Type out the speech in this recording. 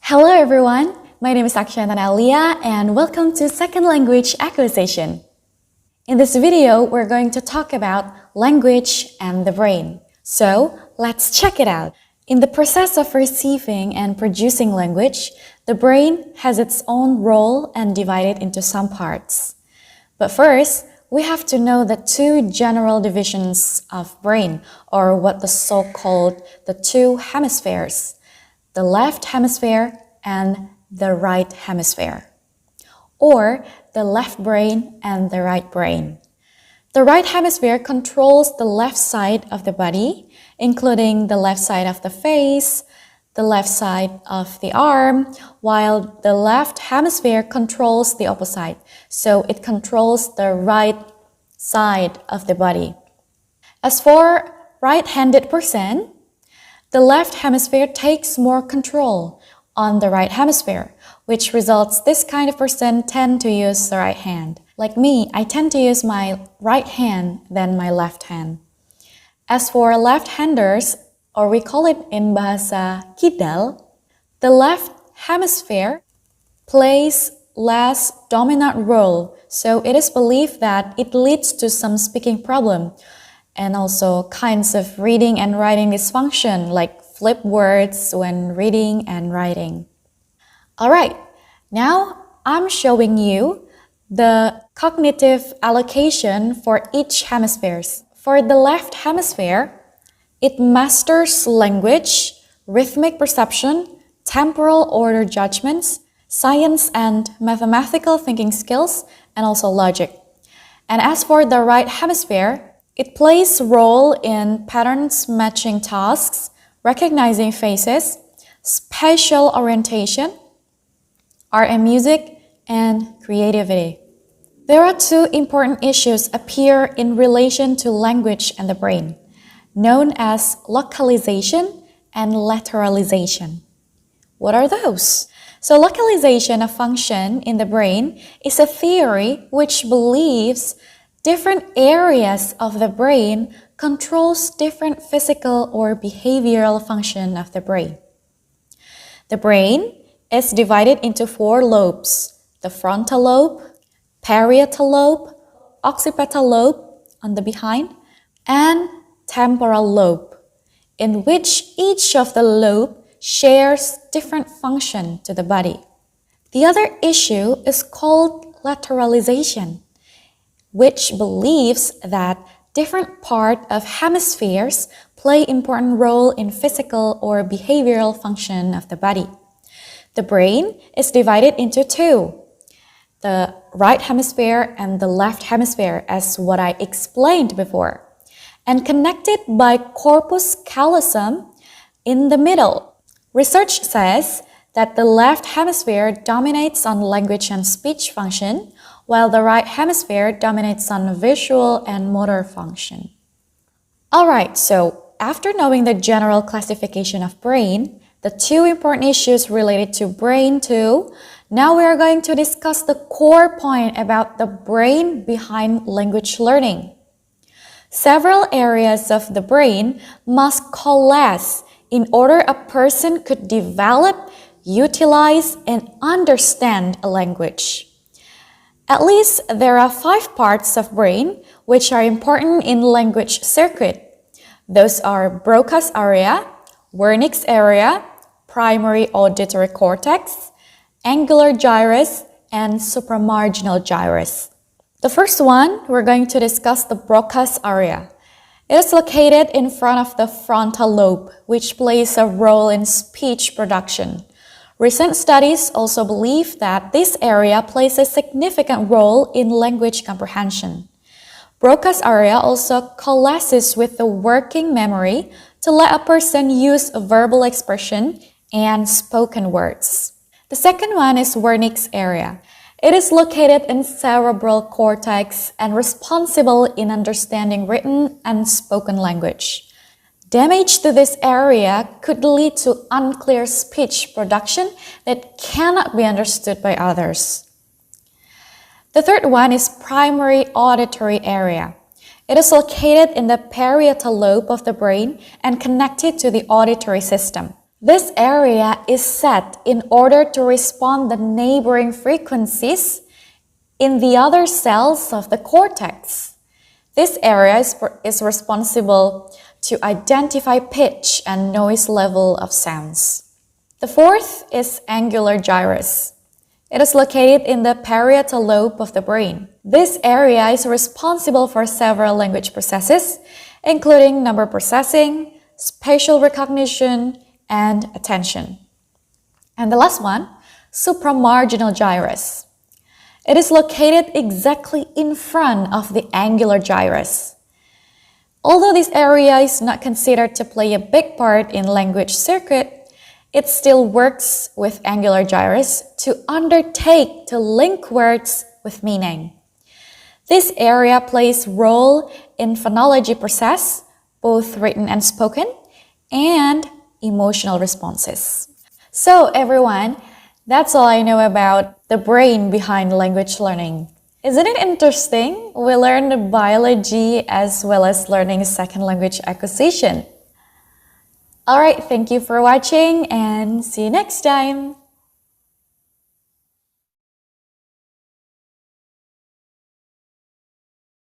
Hello everyone, my name is Akshantana Alia and welcome to Second Language Acquisition. In this video, we're going to talk about language and the brain. So, let's check it out. In the process of receiving and producing language, the brain has its own role and divided into some parts. But first, we have to know the two general divisions of brain, or what the so-called the two hemispheres. The left hemisphere and the right hemisphere, or the left brain and the right brain. The right hemisphere controls the left side of the body, including the left side of the face, the left side of the arm, while the left hemisphere controls the opposite, so it controls the right side of the body. As for right-handed person, the left hemisphere takes more control on the right hemisphere, which results this kind of person tend to use the right hand. Like me, I tend to use my right hand than my left hand. As for left-handers, or we call it in bahasa Kidal, the left hemisphere plays less dominant role, so it is believed that it leads to some speaking problem and also kinds of reading and writing dysfunction like flip words when reading and writing. Alright, now I'm showing you the cognitive allocation for each hemispheres. For the left hemisphere, it masters language, rhythmic perception, temporal order judgments, science and mathematical thinking skills, and also logic. And as for the right hemisphere, it plays a role in patterns matching tasks, recognizing faces, spatial orientation, art and music, and creativity. There are two important issues appear in relation to language and the brain, known as localization and lateralization. What are those? So localization of function in the brain is a theory which believes different areas of the brain controls different physical or behavioral function of the brain. The brain is divided into four lobes: the frontal lobe, parietal lobe, occipital lobe on the behind, and temporal lobe, in which each of the lobe shares different function to the body. The other issue is called lateralization, which believes that different parts of hemispheres play important role in physical or behavioral function of the body. The brain is divided into two, the right hemisphere and the left hemisphere, as what I explained before, and connected by corpus callosum in the middle. Research says that the left hemisphere dominates on language and speech function, while the right hemisphere dominates on visual and motor function. Alright, so after knowing the general classification of brain, the two important issues related to brain too, now we are going to discuss the core point about the brain behind language learning. Several areas of the brain must coalesce in order a person could develop, utilize, and understand a language. At least there are 5 parts of brain which are important in language circuit. Those are Broca's area, Wernicke's area, primary auditory cortex, angular gyrus, and supramarginal gyrus. The first one, we're going to discuss the Broca's area. It is located in front of the frontal lobe, which plays a role in speech production. Recent studies also believe that this area plays a significant role in language comprehension. Broca's area also coalesces with the working memory to let a person use verbal expression and spoken words. The second one is Wernicke's area. It is located in cerebral cortex and responsible in understanding written and spoken language. Damage to this area could lead to unclear speech production that cannot be understood by others. The third one is primary auditory area. It is located in the parietal lobe of the brain and connected to the auditory system. This area is set in order to respond the neighboring frequencies in the other cells of the cortex. This area is responsible to identify pitch and noise level of sounds. The fourth is angular gyrus. It is located in the parietal lobe of the brain. This area is responsible for several language processes, including number processing, spatial recognition, and attention. And the last one, supramarginal gyrus. It is located exactly in front of the angular gyrus. Although this area is not considered to play a big part in language circuit, it still works with angular gyrus to undertake to link words with meaning. This area plays role in phonology process, both written and spoken, and emotional responses. So everyone, that's all I know about the brain behind language learning. Isn't it interesting? We learned biology as well as learning second language acquisition. Alright, thank you for watching and see you next time.